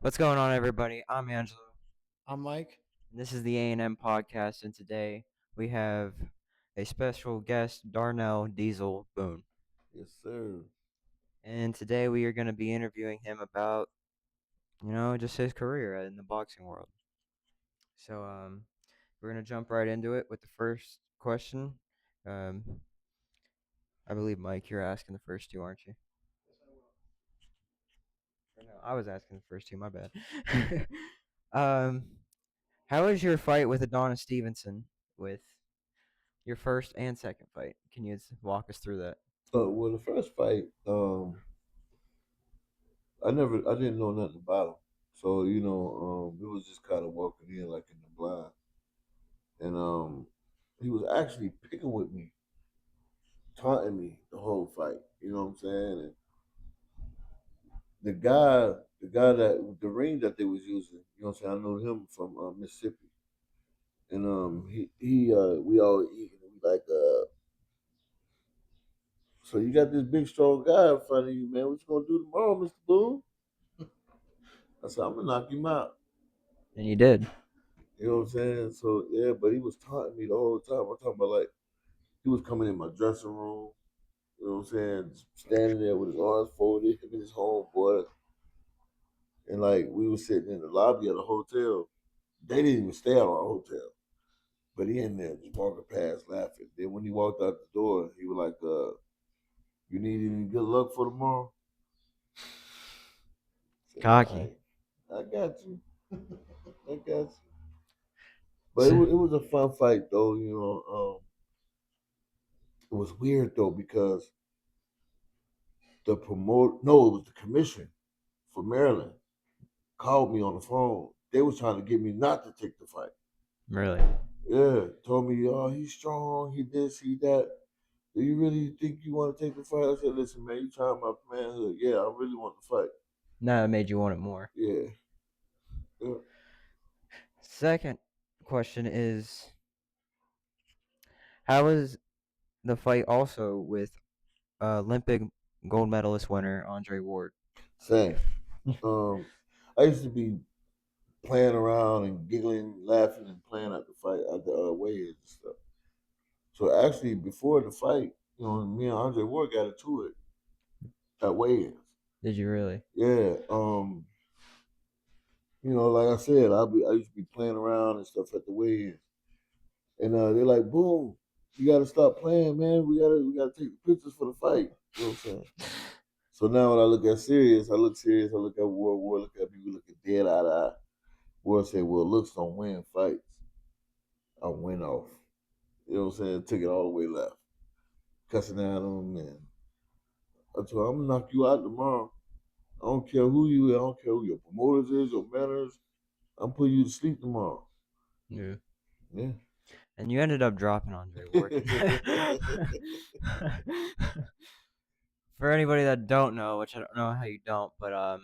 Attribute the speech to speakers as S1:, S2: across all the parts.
S1: What's going on, everybody? I'm Angelo.
S2: I'm Mike.
S1: And this is the A&M podcast, and today we have a special guest, Darnell Deezol Boone.
S3: Yes, sir.
S1: And today we are going to be interviewing him about, just his career in the boxing world. So, we're going to jump right into it with the first question. Um, I believe, Mike, you're asking the first two, aren't you? Or no, I was asking the first two. My bad. um, how was your fight with Adonis Stevenson with your first and second fight? Can you walk us through that?
S3: Well, the first fight, I didn't know nothing about him, so it was just kind of walking in like in the blind, and he was actually picking with me, taunting me the whole fight. You know what I'm saying? And the guy that the ring that they was using, you know what I'm saying? I know him from Mississippi, and we all eat, and we like so you got this big strong guy in front of you, man. What you gonna do tomorrow, Mr. Boone? I said, I'm gonna knock him out.
S1: And you did.
S3: You know what I'm saying? So yeah, but he was taunting me the whole time. I'm talking about like he was coming in my dressing room. You know what I'm saying? Standing there with his arms folded, him and his homeboy, and like we were sitting in the lobby of the hotel. They didn't even stay at our hotel, but he in there just walking past laughing. Then when he walked out the door, he was like, "You need any good luck for tomorrow?" I said, "All
S1: Cocky.
S3: right, I got you. I got you." But
S1: So,
S3: it was a fun fight though. It was weird though because it was the commission for Maryland called me on the phone. They was trying to get me not to take the fight.
S1: really?
S3: Yeah, told me, oh, he's strong, he this, he that. Do you really think you want to take the fight? I said, listen, man, you trying my manhood. Yeah, I really want to fight.
S1: Now it made you want it more.
S3: Yeah. Yeah.
S1: Second question is, how was the fight also with Olympic gold medalist winner Andre Ward?
S3: Same. Um, I used to be playing around and giggling, laughing, and playing at the fight at the weigh-ins and stuff. So actually, before the fight, me and Andre Ward got into it at weigh-ins.
S1: Did you really?
S3: Yeah. Like I said, I used to be playing around and stuff at the weigh-ins, and they're like, "Boom, you got to stop playing, man. We gotta take the pictures for the fight." You know what I'm saying? So now when I look at serious, I look serious. I look at War, look at me, we look at dead eye to eye. War said, "Well, looks don't win fights." I went off. You know what I'm saying? Took it all the way left, cussing at him, and I told him, "I'm gonna knock you out tomorrow. I don't care who you is. I don't care who your promoters is, your manners. I'm putting you to sleep tomorrow."
S1: Yeah.
S3: Yeah.
S1: And you ended up dropping Andre Ward. For anybody that don't know, which I don't know how you don't, but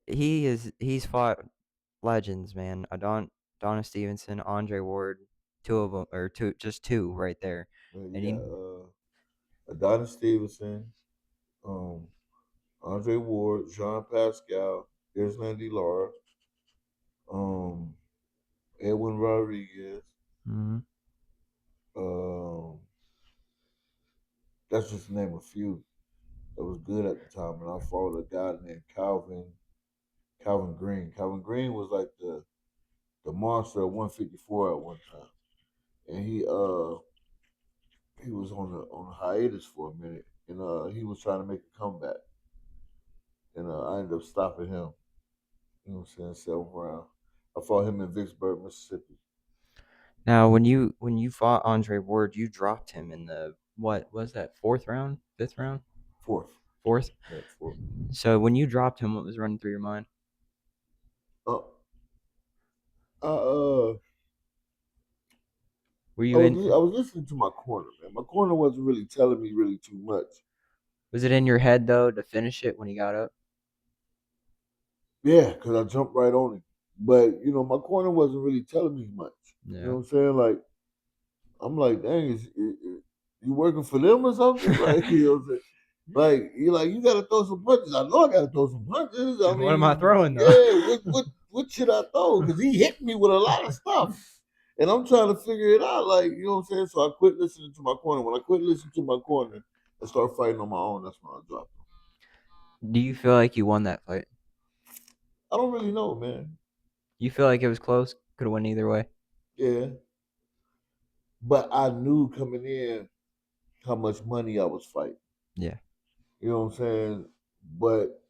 S1: he's fought legends, man. Adonis Stevenson, Andre Ward, two of them, or just two right there.
S3: Well, you
S1: And
S3: got
S1: he,
S3: Adonis Stevenson, um, Andre Ward, Jean Pascal, Island Lara, um, Edwin Rodriguez.
S1: Mhm.
S3: Um, that's just to name a few that was good at the time. And I fought a guy named Calvin Green. Calvin Green was like the monster at 154 at one time, and he was on a hiatus for a minute, and he was trying to make a comeback, and I ended up stopping him. You know what I'm saying? 7th round. I fought him in Vicksburg, Mississippi.
S1: Now, when you fought Andre Ward, you dropped him in the what was that, fourth round, fifth round,
S3: Fourth.
S1: fourth?
S3: Yeah, fourth.
S1: So when you dropped him, what was running through your mind?
S3: Uh, I, uh,
S1: Were
S3: I
S1: you
S3: was
S1: in?
S3: I was listening to my corner, man. My corner wasn't really telling me really too much.
S1: Was it in your head though to finish it when he got up?
S3: Yeah, because I jumped right on him. But my corner wasn't really telling me much. You know
S1: Yeah.
S3: what I'm saying? Like I'm like, dang, you working for them or something? Like, you know what I'm saying? Like you gotta throw some punches. I know I gotta throw some punches. I
S1: What am I
S3: mean,
S1: throwing though?
S3: yeah, what should I throw? Because he hit me with a lot of stuff. And I'm trying to figure it out, like, you know what I'm saying? So I quit listening to my corner. When I quit listening to my corner and start fighting on my own, that's when I dropped.
S1: Do you feel like you won that fight?
S3: I don't really know, man.
S1: You feel like it was close? Could have went either way.
S3: Yeah. But I knew coming in how much money I was fighting.
S1: Yeah.
S3: You know what I'm saying? But,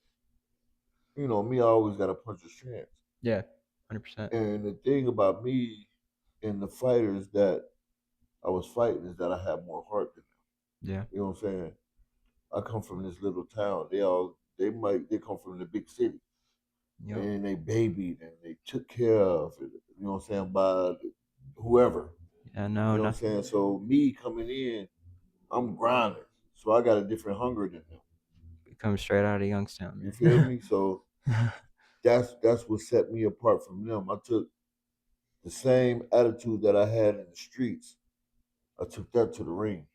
S3: me, I always got a puncher's chance.
S1: Yeah. 100%.
S3: And the thing about me and the fighters that I was fighting is that I had more heart than them.
S1: Yeah.
S3: You know what I'm saying? I come from this little town. They come from the big city.
S1: Yep.
S3: And they babied and they took care of it, you know what I'm saying, by whoever.
S1: Yeah. No.
S3: You know what I'm
S1: Nothing.
S3: saying? So me coming in, I'm grinding. So I got a different hunger than them.
S1: It comes straight out of Youngstown,
S3: You feel
S1: man.
S3: me? So that's what set me apart from them. I took the same attitude that I had in the streets. I took that to the ring.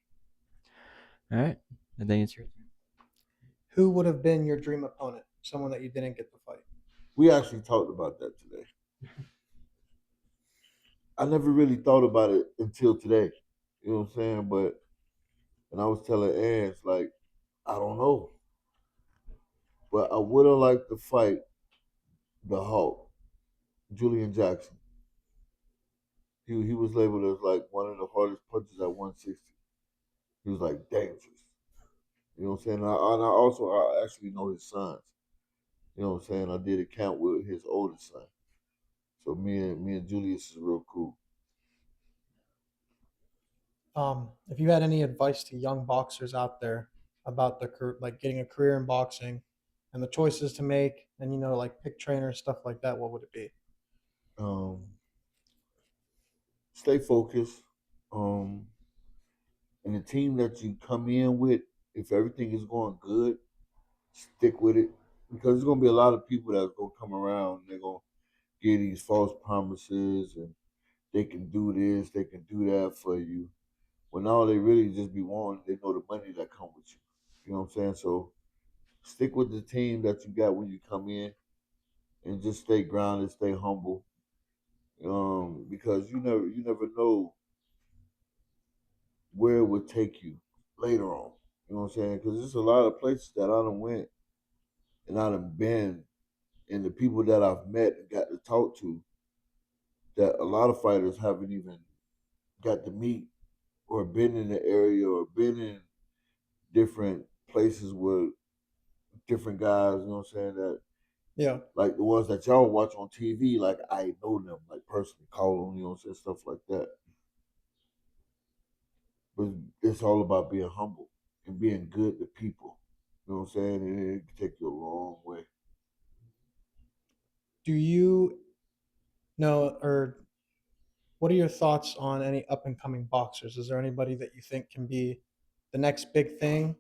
S1: All right. I think it's your turn.
S2: Who would have been your dream opponent? Someone that you didn't get to fight.
S3: We actually talked about that today. I never really thought about it until today. You know what I'm saying? But and I was telling Ants like, I don't know. But I would have liked to fight the Hulk, Julian Jackson. He was labeled as like one of the hardest punchers at 160. He was like dangerous. You know what I'm saying? I actually know his sons. You know what I'm saying? I did a camp with his oldest son. So me and Julius is real cool.
S2: If you had any advice to young boxers out there about like getting a career in boxing and the choices to make, and like pick trainers, stuff like that, what would it be?
S3: Um, Stay focused. Um, and the team that you come in with, if everything is going good, stick with it. Because there's gonna be a lot of people that's gonna come around and they're gonna give these false promises and they can do this, they can do that for you. When all they really just be wanting, they know the money that come with you. You know what I'm saying? So stick with the team that you got when you come in, and just stay grounded, stay humble. Because you never know where it would take you later on. You know what I'm saying? Because there's a lot of places that I done went and I done been, and the people that I've met and got to talk to, that a lot of fighters haven't even got to meet or been in the area or been in different places with different guys, you know what I'm saying, that
S2: Yeah.
S3: like the ones that y'all watch on TV, like I know them, like personally call them, you know what I'm saying, stuff like that. But it's all about being humble and being good to people. You know what I'm saying? And it can take you a long way.
S2: Do you know, or what are your thoughts on any up and coming boxers? Is there anybody that you think can be the next big thing,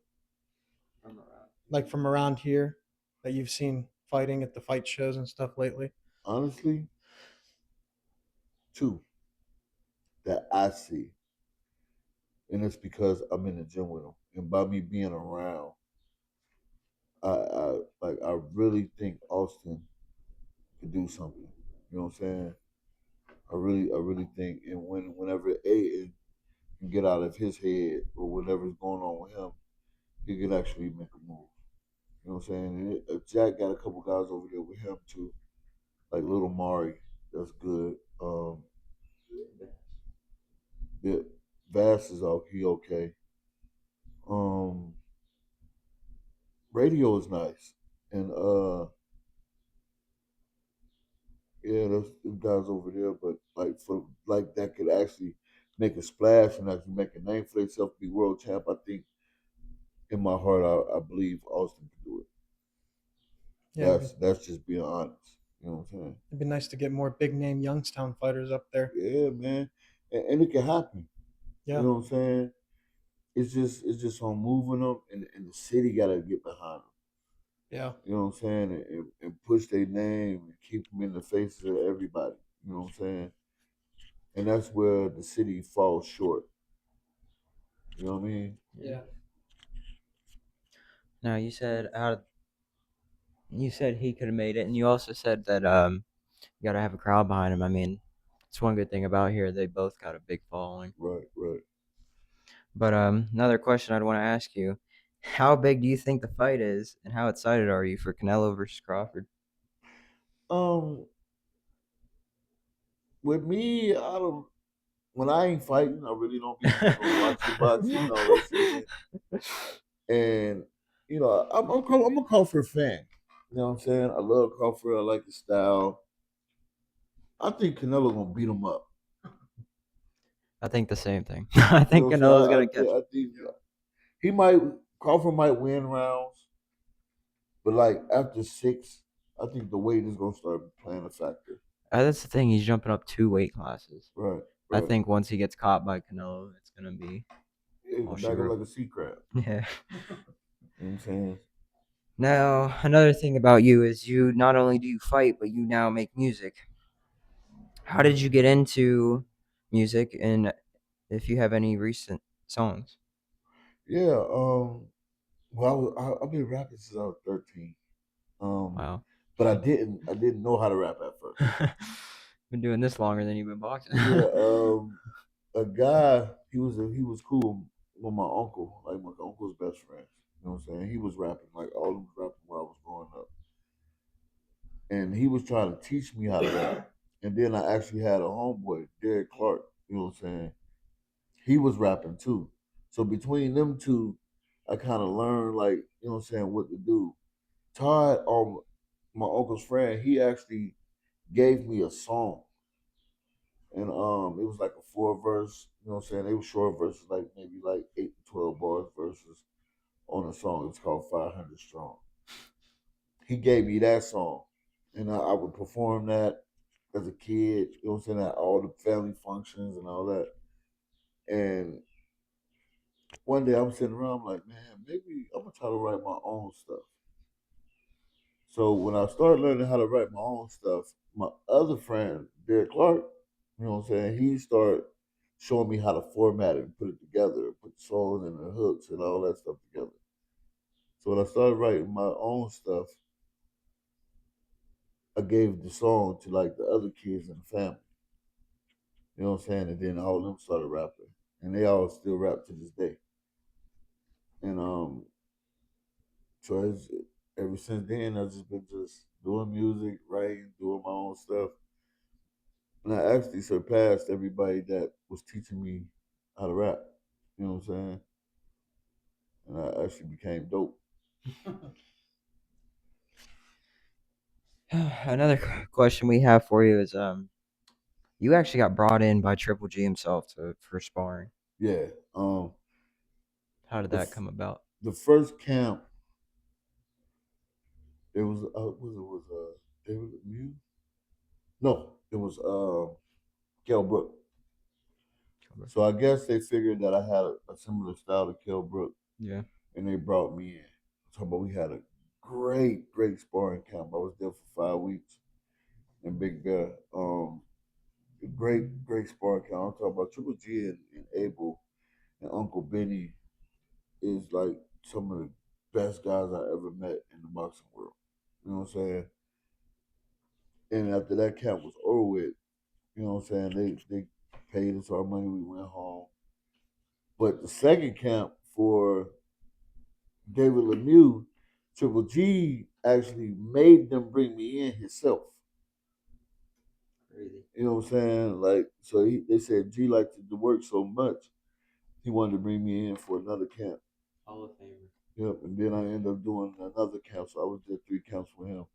S2: like from around here, that you've seen fighting at the fight shows and stuff lately?
S3: Honestly, two that I see, and it's because I'm in the gym with them, and by me being around, I really think Austin could do something. You know what I'm saying? I really think, and whenever Aiden can get out of his head or whatever's going on with him, he could actually make a move. You know what I'm saying? And Jack got a couple guys over there with him too, like Little Mari. That's good. Yeah, Vass is okay. Um, Radio is nice, and yeah, there's guys over there, but like for like that could actually make a splash and actually make a name for themselves, be world champ. I think in my heart, I believe Austin can do it.
S2: Yeah,
S3: That's just being honest. You know what I'm saying?
S2: it'd be nice to get more big name Youngstown fighters up there.
S3: Yeah, man, and it can happen. You
S2: Yeah,
S3: know what I'm saying? It's just on moving them, and the city got to get behind them.
S2: yeah.
S3: You know what I'm saying? And push their name and keep them in the faces of everybody. You know what I'm saying? And that's where the city falls short. You know what I mean?
S1: Yeah.
S2: Yeah.
S1: Now you said he could have made it, and you also said that you gotta have a crowd behind him. I mean, it's one good thing about here. They both got a big following.
S3: Right, right.
S1: But another question I'd want to ask you: how big do you think the fight is, and how excited are you for Canelo versus Crawford?
S3: Um, with me, I don't. When I ain't fighting, I really don't be watching boxing unless it's in. And I'm a Crawford fan. You know what I'm saying? I love Crawford. I like his style. I think Canelo gonna beat him up.
S1: I think the same thing. I
S3: You know
S1: think
S3: what I'm saying?
S1: Canelo's gonna catch.
S3: I think he might Crawford might win rounds, but like after six, I think the weight is gonna start playing a factor.
S1: That's the thing. He's jumping up 2 weight classes.
S3: Right,
S1: I
S3: right.
S1: think once he gets caught by Canelo, it's gonna be
S3: Yeah,
S1: all
S3: back up
S1: sugar.
S3: like a sea crab.
S1: Yeah.
S3: You know what I'm saying?
S1: Now, another thing about you is you not only do you fight, but you now make music. How did you get into music, and if you have any recent songs?
S3: Yeah. Well, I've been rapping since I was 13. Um,
S1: Wow.
S3: but I didn't know how to rap at first.
S1: Been doing this longer than you've been boxing.
S3: Yeah. A guy, he was cool with my uncle, like my uncle's best friend. You know what I'm saying? He was rapping, like all of them was rapping when I was growing up, and he was trying to teach me how to rap. And then I actually had a homeboy, Derek Clark. You know what I'm saying? He was rapping too. So between them two, I kind of learned, like, you know what I'm saying, what to do. Todd, my uncle's friend, he actually gave me a song, and it was like a four verse. You know what I'm saying? They were short verses, like maybe like 8 to 12 bars verses on a song. It's called 500 Strong. He gave me that song, and I would perform that as a kid. You know what I'm saying? At all the family functions and all that. And one day I'm sitting around, I'm like, man, maybe I'm gonna try to write my own stuff. So when I started learning how to write my own stuff, my other friend, Derek Clark, you know what I'm saying, he started showing me how to format it and put it together, put the songs and the hooks and all that stuff together. So when I started writing my own stuff, I gave the song to like the other kids in the family. You know what I'm saying? And then all of them started rapping. And they all still rap to this day. And so ever since then I've just been just doing music, writing, doing my own stuff. And I actually surpassed everybody that was teaching me how to rap. You know what I'm saying? And I actually became dope.
S1: Another question we have for you is you actually got brought in by Triple G himself to for sparring.
S3: Yeah.
S1: How did
S3: The
S1: that come about?
S3: the first camp, it was was David Lemieux? No, it was Kell Brook. So I guess they figured that I had a similar style to Kell Brook,
S1: Yeah.
S3: and they brought me in. So but we had a great sparring camp. I was there for 5 weeks in Big Bear. Great sparring camp. I'm talking about Triple G and Abel and Uncle Benny is like some of the best guys I ever met in the boxing world. You know what I'm saying? And after that camp was over with, you know what I'm saying? They paid us our money. We went home. But the second camp for David Lemieux, Triple G actually made them bring me in himself.
S1: Crazy.
S3: You know what I'm saying? Like, so they said G liked to work so much, he wanted to bring me in for another camp.
S1: Hall of Famer.
S3: Yep, and then I ended up doing another camp. So I was there 3 camps for him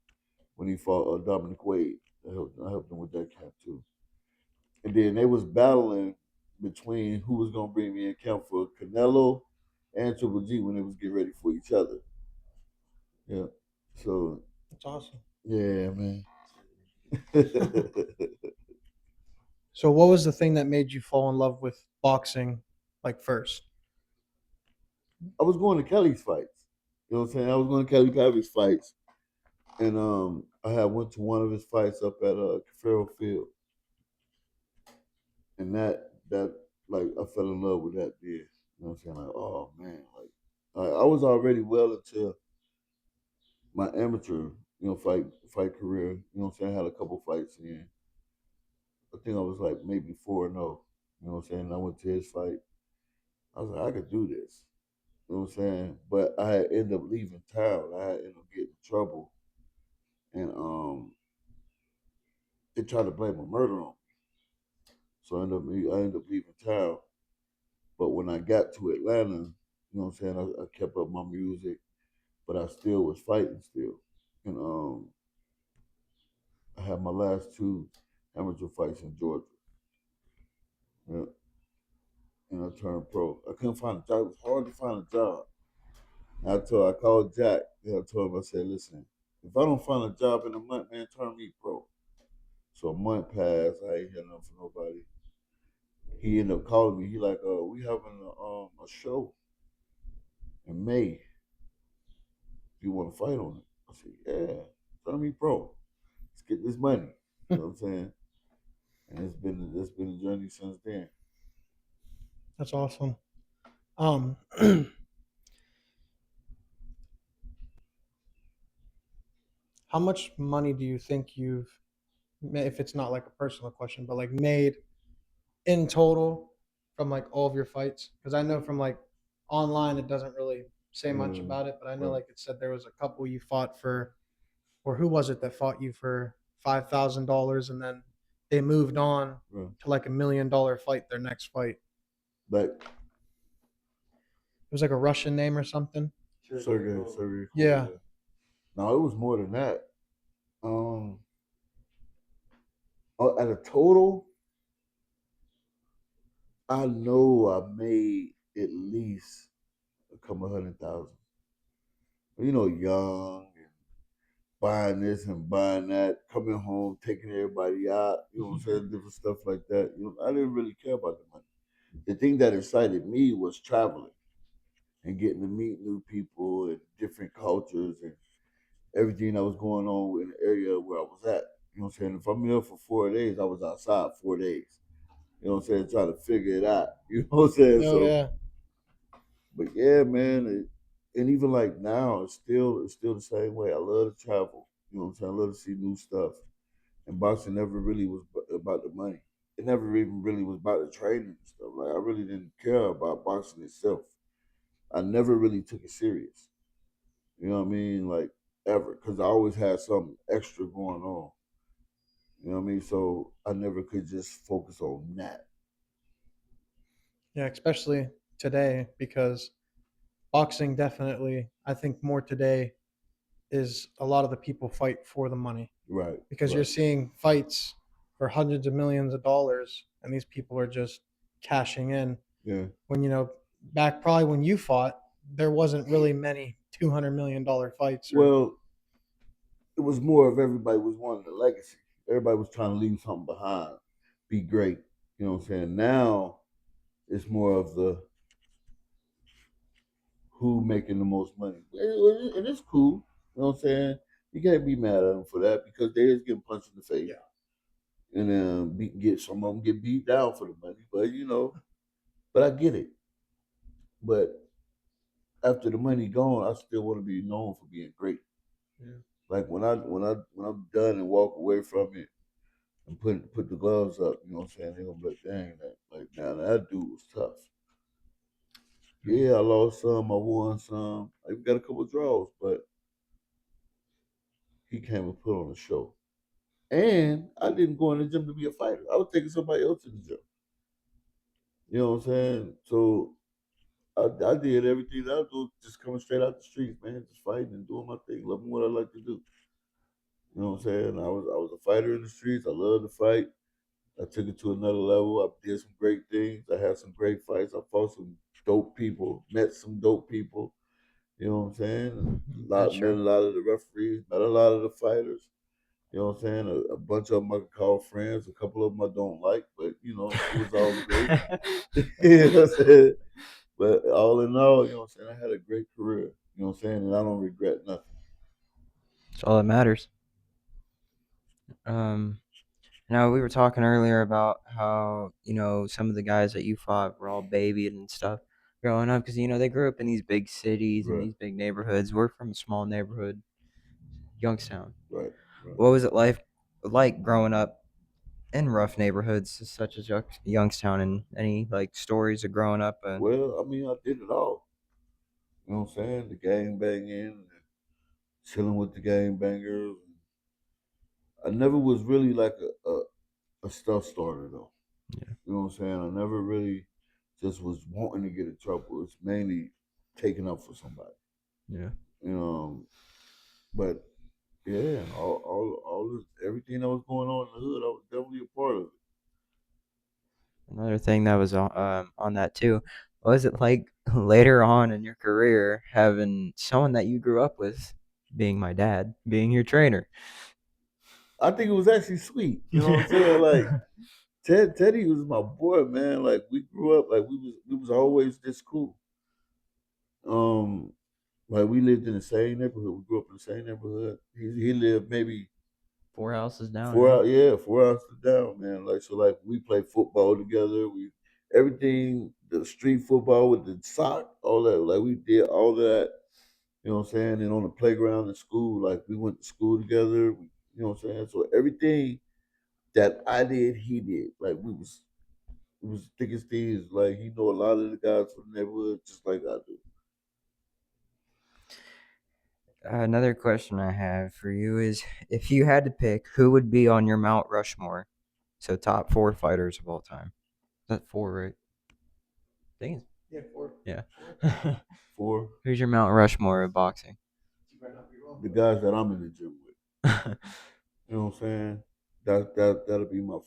S3: when he fought Dominic Wade. I helped him with that camp too. And then they was battling between who was gonna bring me in camp for Canelo and Triple G when they was getting ready for each other. Yeah. So
S2: That's awesome.
S3: yeah, man.
S2: So, what was the thing that made you fall in love with boxing, like first?
S3: I was going to Kelly's fights. You know what I'm saying? I was going to Kelly Pavlik's fights. And I had went to one of his fights up at Cafaro Field. And that like I fell in love with that there. You know what I'm saying? Like, oh man, like I was already well into my amateur, fight career. You know what I'm saying? I had a couple fights in. I think I was like maybe 4-0. You know what I'm saying? I went to his fight. I was like, I could do this. You know what I'm saying? But I had ended up leaving town. I had ended up getting in trouble, and they tried to blame a murder on me. So I ended up leaving town. But when I got to Atlanta, you know what I'm saying, I kept up my music, but I still was fighting still. And I had my last two amateur fights in Georgia. Yeah, and I turned pro. I couldn't find a job. It was hard to find a job. I called Jack. And I told him, I said, listen, if I don't find a job in a month, man, turn me pro. So a month passed. I ain't hear nothing from nobody. He ended up calling me. He like, we having a show in May. Do you want to fight on it? I said, yeah, turn me pro. Let's get this money. You know what I'm saying? And it's been a journey since then.
S2: That's awesome. Um, how much money do you think you've, if it's not like a personal question, but like made in total from like all of your fights? Because I know from like online it doesn't really say much about it, but I know
S3: Right.
S2: like it said there was a couple you fought for, or who was it that fought you for $5,000 and then they moved on
S3: Right.
S2: to like $1 million fight their next fight.
S3: Like
S2: It was like a Russian name or something.
S3: Sergey.
S2: Yeah.
S3: Yeah. No, it was more than that. Um, at a total, I know I made at least a couple 100,000. You know, young and buying this and buying that, coming home, taking everybody out, you know what I'm saying, different stuff like that. I didn't really care about the money. The thing that excited me was traveling and getting to meet new people and different cultures and everything that was going on in the area where I was at. You know what I'm saying? If I'm there for 4 days, I was outside 4 days. You know what I'm saying? Trying to figure it out. You know what I'm saying?
S2: Oh
S3: So,
S2: yeah.
S3: but yeah, man, and even like now, it's still the same way. I love to travel. You know what I'm saying? I love to see new stuff. And boxing never really was about the money. It never even really was about the training and stuff. Like I really didn't care about boxing itself. I never really took it serious. You know what I mean? Like ever, because I always had something extra going on. You know what I mean? So I never could just focus on that.
S2: Yeah, especially today because boxing definitely, I think more today is a lot of the people fight for the money
S3: Right,
S2: because you're
S3: right.
S2: seeing fights for hundreds of millions of dollars and these people are just cashing in
S3: Yeah.
S2: when back probably when you fought there wasn't really many $200 million fights or
S3: Well, it was more of everybody was wanting a legacy. Everybody was trying to leave something behind, be great. You know what I'm saying? Now it's more of the who making the most money. And it's cool. You know what I'm saying? You can't be mad at them for that because they is getting punched in the face.
S2: yeah.
S3: And then get some of them get beat down for the money. But but I get it. But after the money gone, I still want to be known for being great.
S2: Yeah.
S3: Like when I'm done and walk away from it and put the gloves up, you know what I'm saying? They're gonna be like, dang, now that dude was tough. Yeah, I lost some, I won some. I even got a couple of draws, but he came and put on a show. And I didn't go in the gym to be a fighter. I was taking somebody else to the gym. You know what I'm saying? So I did everything that I do, just coming straight out the streets, man, just fighting and doing my thing, loving what I like to do. You know what I'm saying? I was a fighter in the streets. I love to fight. I took it to another level. I did some great things. I had some great fights. I fought some dope people, met some dope people. You know what I'm saying?
S2: That's
S3: Met a
S2: true.
S3: lot of the referees, met a lot of the fighters. You know what I'm saying? A bunch of them I can call friends. A couple of them I don't like, but it was all great. You know what I'm saying? But all in all, you know what I'm saying? I had a great career. You know what I'm saying? And I don't regret nothing.
S1: That's all that matters. Um, Now we were talking earlier about how some of the guys that you fought were all babied and stuff. growing up? Because they grew up in these big cities and
S3: Right,
S1: these big neighborhoods. We're from a small neighborhood, Youngstown.
S3: right, right.
S1: What was it like growing up in rough neighborhoods such as Youngstown? And any like stories of growing up?
S3: Well, I mean, I did it all. You know what I'm saying? The gang banging, chilling with the gang bangers. I never was really like a stuff starter though.
S1: Yeah,
S3: You know what I'm saying? I never really just was wanting to get in trouble. It's mainly taking up for somebody.
S1: yeah.
S3: You know, but yeah, everything that was going on in the hood, I was definitely a part of it.
S1: Another thing that was on that too. What was it like later on in your career having someone that you grew up with being my dad, being your trainer?
S3: I think it was actually sweet. You know what I'm saying? Like Teddy was my boy, man. Like we grew up, like we was always this cool. Um, like we lived in the same neighborhood. We grew up in the same neighborhood. He lived maybe
S1: 4 houses down,
S3: four
S1: right?
S3: out, yeah, 4 hours down, man. Like so, like we played football together. We everything, the street football with the sock, all that. Like we did all that. You know what I'm saying? And on the playground in school, like we went to school together. You know what I'm saying? So everything that I did, he did. Like it was thick as thieves. Like he know a lot of the guys from the neighborhood just like I do.
S1: Another question I have for you is if you had to pick who would be on your Mount Rushmore, so top 4 fighters of all time. Is that 4, right? Dang it.
S2: Yeah, four.
S1: Yeah.
S3: For
S1: Who's your Mount Rushmore of boxing?
S2: You better not be wrong.
S3: the guys that I'm in the gym with, you know what I'm saying? That'll be my four.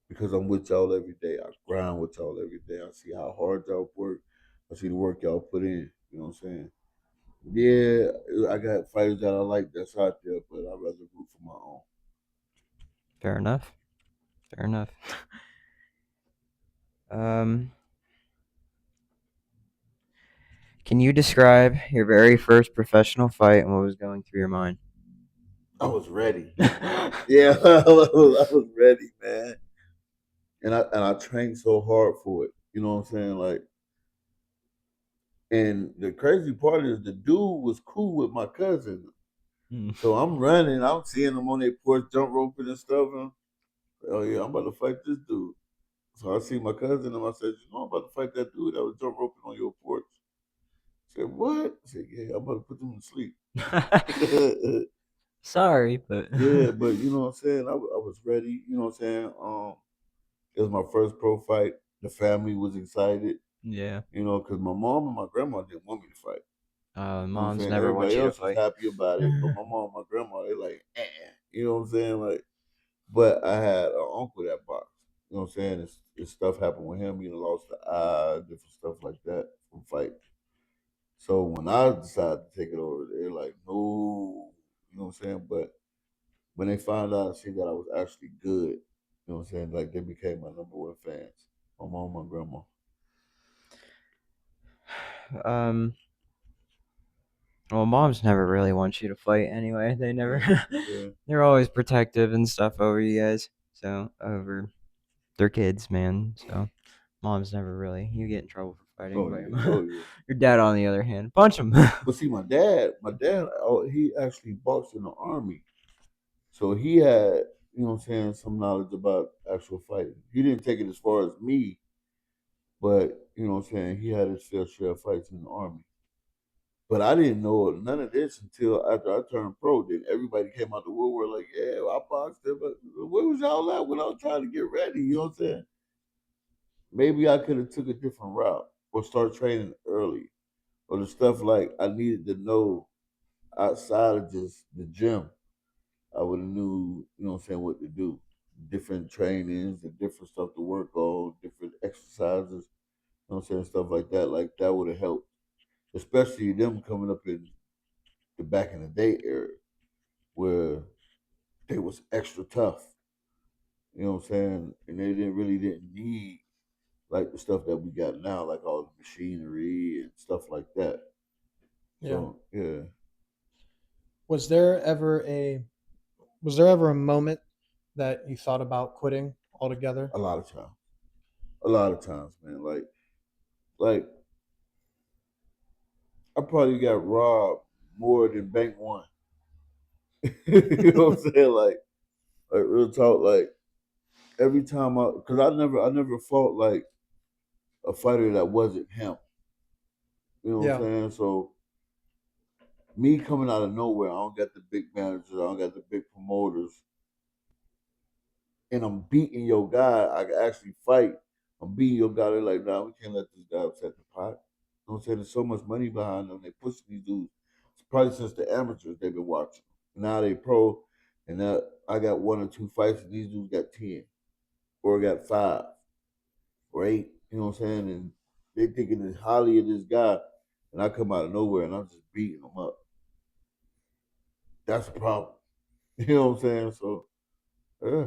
S3: Because I'm with y'all every day. I grind with y'all every day. I see how hard y'all work. I see the work y'all put in. You know what I'm saying? Yeah, I got fighters that I like that's out there, but I'd rather root for my own.
S1: Fair enough. Fair enough. Um, can you describe your very first professional fight and what was going through your mind?
S3: I was ready. Yeah, I was ready, man. And I trained so hard for it. You know what I'm saying? Like, and the crazy part is the dude was cool with my cousin.
S1: Mm.
S3: So I'm running, I'm seeing them on their porch jump roping and stuff. And oh yeah, I'm about to fight this dude. So I see my cousin and I said, you know, I'm about to fight that dude that was jump roping on your porch. I said, what? I said, yeah, I'm about to put them to sleep.
S1: Sorry, but
S3: Yeah, but you know what I'm saying? I was ready, you know what I'm saying? It was my first pro fight. The family was excited,
S1: yeah.
S3: you know, because my mom and my grandma didn't want me to fight. You know what I'm
S1: Moms
S3: saying?
S1: never want
S3: Everybody
S1: you to
S3: else was
S1: fight.
S3: happy about it, but my mom and my grandma, they like, you know what I'm saying? Like, but I had an uncle that boxed. You know what I'm saying? It's stuff happened with him. He lost the eye, different stuff like that from fighting. So when I decided to take it over, they're like, no, you know what I'm saying? But when they found out and see that I was actually good, you know what I'm saying? Like they became my number one fans. My mom, my grandma.
S1: um, well, moms never really want you to fight anyway. They never.
S3: Yeah, yeah.
S1: They're always protective and stuff over you guys. So over their kids, man. So moms never really. You get in trouble for fighting,
S3: Oh
S1: but
S3: yeah, oh yeah.
S1: your dad, on the other hand, punch him.
S3: But see, my dad, oh, he actually boxed in the army. So he had, you know what I'm saying, some knowledge about actual fighting. He didn't take it as far as me, but you know what I'm saying, he had his fair share of fights in the army. But I didn't know none of this until after I turned pro. Then everybody came out the woodwork like, yeah, I boxed it, but where was y'all at when I was trying to get ready? You know what I'm saying? Maybe I could have took a different route or start training early. Or the stuff like I needed to know outside of just the gym. I would have knew, you know what I'm saying, what to do. Different trainings and different stuff to work on, different exercises, you know what I'm saying, stuff like that. Like that would have helped. Especially them coming up in the back in the day era where they was extra tough. You know what I'm saying? And they didn't need like the stuff that we got now, like all the machinery and stuff like that.
S2: Yeah.
S3: So yeah,
S2: Was there ever a was there ever a moment that you thought about quitting altogether?
S3: a lot of times. A lot of times, man. Like probably got robbed more than Bank One. You know what I'm saying? Like real talk. Like every time cause I never fought like a fighter that wasn't him. You know what I'm
S2: Yeah.
S3: saying? So me coming out of nowhere, I don't got the big managers, I don't got the big promoters, and I'm beating your guy. I can actually fight. I'm beating your guy. They're like, nah, we can't let this guy upset the pot. You know what I'm saying? There's so much money behind them. They push these dudes. It's probably since the amateurs they've been watching. Now they pro, and now I got 1 or 2 fights, and these dudes got 10, or got 5 or 8. You know what I'm saying? And they thinking as highly of this guy, and I come out of nowhere, and I'm just beating them up. That's a problem. You know what I'm saying? So yeah,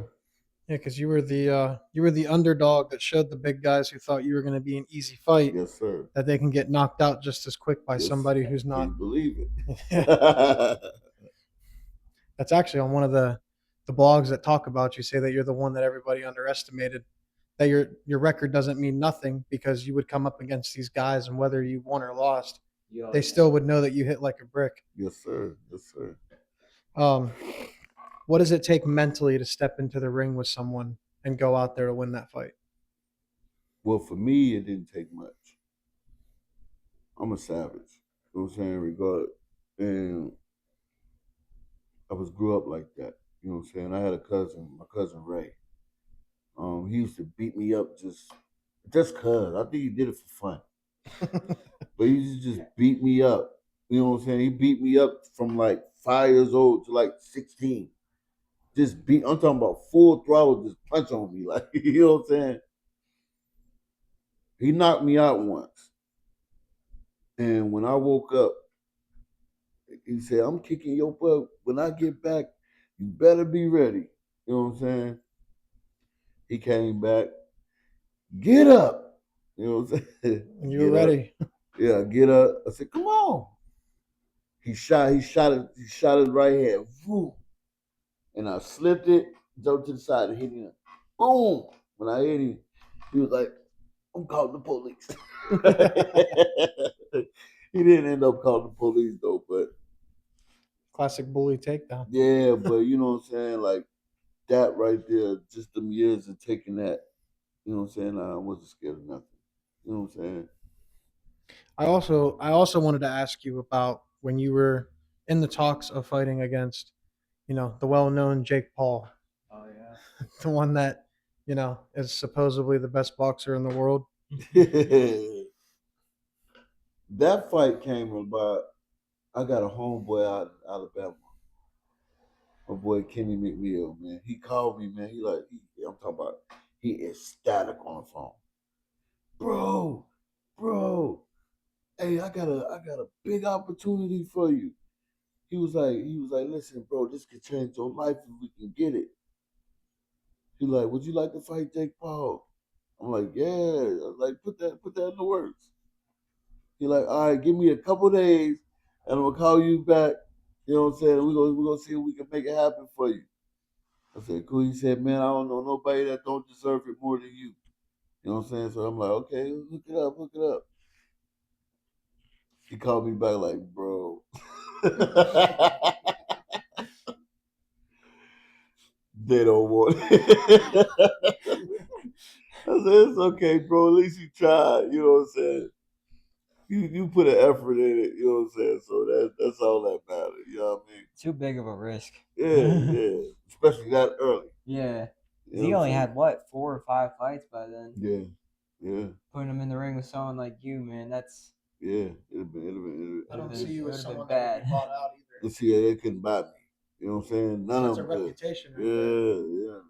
S2: Yeah, because you were the underdog that showed the big guys who thought you were going to be an easy fight
S3: yes sir.
S2: that they can get knocked out just as quick by
S3: Yes,
S2: somebody who's
S3: can
S2: not.
S3: you believe
S2: Yeah,
S3: it?
S2: that's actually on one of the blogs that talk about you. Say that you're the one that everybody underestimated. That your record doesn't mean nothing because you would come up against these guys and whether you won or lost, they still would know that you hit like a brick.
S3: Yes, sir. Yes, sir.
S2: Um, what does it take mentally to step into the ring with someone and go out there to win that fight?
S3: Well, for me, it didn't take much. I'm a savage. You know what I'm saying? Regard, and I was grew up like that. You know what I'm saying? I had a cousin, my cousin Ray. He used to beat me up just cause. I think he did it for fun. But he used to just beat me up. You know what I'm saying? He beat me up from like 5 years old to like 16. Just beat. I'm talking about full throttle, just punch on me, like you know what I'm saying. He knocked me out once, and when I woke up, he said, "I'm kicking your butt. When I get back, you better be ready." You know what I'm saying? He came back. Get up. You know what I'm saying?
S2: And you were
S3: Get up.
S2: ready.
S3: Yeah, get up. I said, "Come on." He shot his right hand. Woo. And I slipped it, jumped to the side and hit him. Boom. When I hit him, he was like, I'm calling the police. He didn't end up calling the police though, but
S2: Classic bully takedown.
S3: yeah, but you know what I'm saying? Like that right there, just them years of taking that, you know what I'm saying? I wasn't scared of nothing. You know what I'm saying?
S2: I also wanted to ask you about when you were in the talks of fighting against, the well-known Jake Paul,
S1: Oh yeah.
S2: the one that, is supposedly the best boxer in the world.
S3: That fight came about. I got a homeboy out in Alabama. My boy Kenny McNeil, man. He called me, man. I'm talking about, he ecstatic on the phone. Bro, bro, hey, I got a big opportunity for you. He was like, listen, bro, this could change your life if we can get it. He like, would you like to fight Jake Paul? I'm like, yeah. I was like, put that in the works. He like, all right, give me a couple days, and I'm gonna call you back. You know what I'm saying? We're gonna see if we can make it happen for you. I said, cool. He said, man, I don't know nobody that don't deserve it more than you. You know what I'm saying? So I'm like, okay, look it up, look it up. He called me back like, bro. They don't want it. I said, it's okay, bro. At least you tried. You know what I'm saying? You put an effort in it. You know what I'm saying? So that's all that matters. You know what I mean?
S1: Too big of a risk.
S3: Yeah, yeah. Especially that early.
S1: Yeah.
S3: You know
S1: He
S3: what I'm
S1: only
S3: saying?
S1: had what 4 or 5 fights by then.
S3: Yeah, yeah,
S1: Putting him in the ring with someone like you, man, that's
S3: yeah. It'd
S2: I don't
S1: been-
S2: see you
S1: it
S2: as
S1: would've been
S2: someone that would
S1: bad.
S2: be bought out either.
S3: You see, they couldn't buy me. You know what I'm saying? None
S2: That's
S3: of
S2: a
S3: them could.
S2: reputation right
S3: Yeah,
S2: there.
S3: yeah.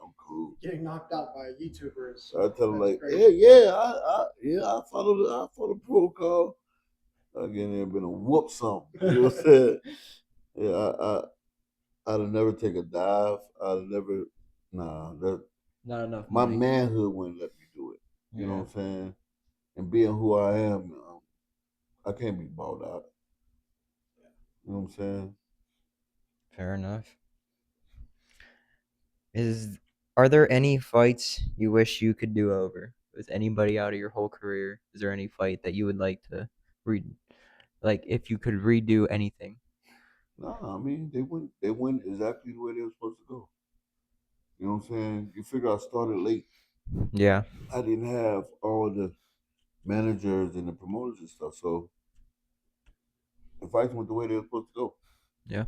S3: I'm cool.
S2: Getting knocked out by a YouTuber is
S3: I tell them
S2: that's
S3: like,
S2: great.
S3: I follow the protocol. Again, there been a whoop something. You know what I'm saying? Yeah, I'd have never take a dive. I'd have never, nah. That
S1: Not enough
S3: my
S1: money.
S3: manhood wouldn't let me do it. You know
S1: Yeah.
S3: what I'm saying? And being who I am, I can't be bought out. You know what I'm saying?
S1: Fair enough. Are there any fights you wish you could do over with anybody out of your whole career? Is there any fight that you would like to read? Like if you could redo anything.
S3: Nah, I mean they went exactly the way they were supposed to go. You know what I'm saying? You figure I started late.
S1: Yeah.
S3: I didn't have all the managers and the promoters and stuff, so the fights went the way they were supposed to go.
S1: Yeah.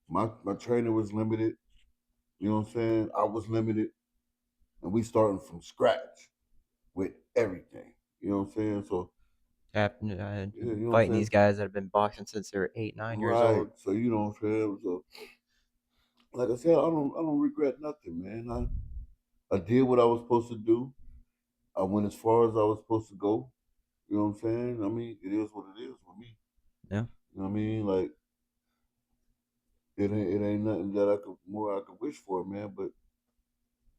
S3: My trainer was limited. You know what I'm saying? I was limited, and we starting from scratch with everything. You know what I'm saying? So
S1: After
S3: yeah, you know what I'm
S1: fighting these
S3: saying?
S1: guys that have been boxing since they were 8, 9 years
S3: Right.
S1: old.
S3: So you know what I'm saying? So like I said, I don't regret nothing, man. I did what I was supposed to do. I went as far as I was supposed to go. You know what I'm saying? I mean, it is what it is for me.
S1: Yeah.
S3: You know what I mean? Like it ain't nothing that I could wish for, man. But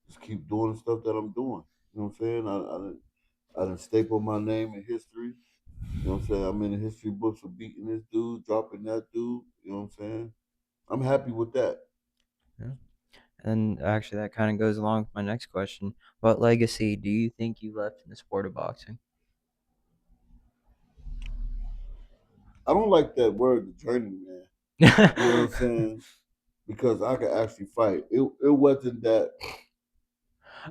S3: just keep doing the stuff that I'm doing. You know what I'm saying? I done stapled my name in history. You know what I'm saying? I'm in the history books for beating this dude, dropping that dude. You know what I'm saying? I'm happy with that.
S1: Yeah. And actually, that kind of goes along with my next question. What legacy do you think you left in the sport of boxing?
S3: I don't like that word, the journeyman. You know what I'm saying? Because I could actually fight. It wasn't that.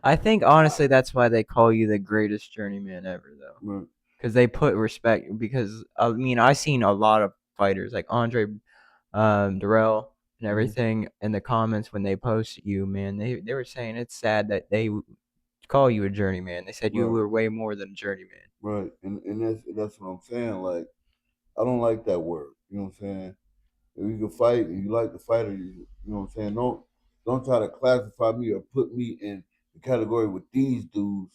S1: I think honestly that's why they call you the greatest journeyman ever, though,
S3: Man,
S1: because they put respect. Because I mean, I seen a lot of fighters like Andre, Darrell, and
S3: mhm.
S1: everything in the comments when they posted you. Man, they were saying it's sad that they call you a journeyman. They said you
S3: Right,
S1: were way more than a journeyman.
S3: right, and that's what I'm saying. Like I don't like that word. You know what I'm saying? If you can fight and you like the fighter, you know what I'm saying. Don't try to classify me or put me in the category with these dudes.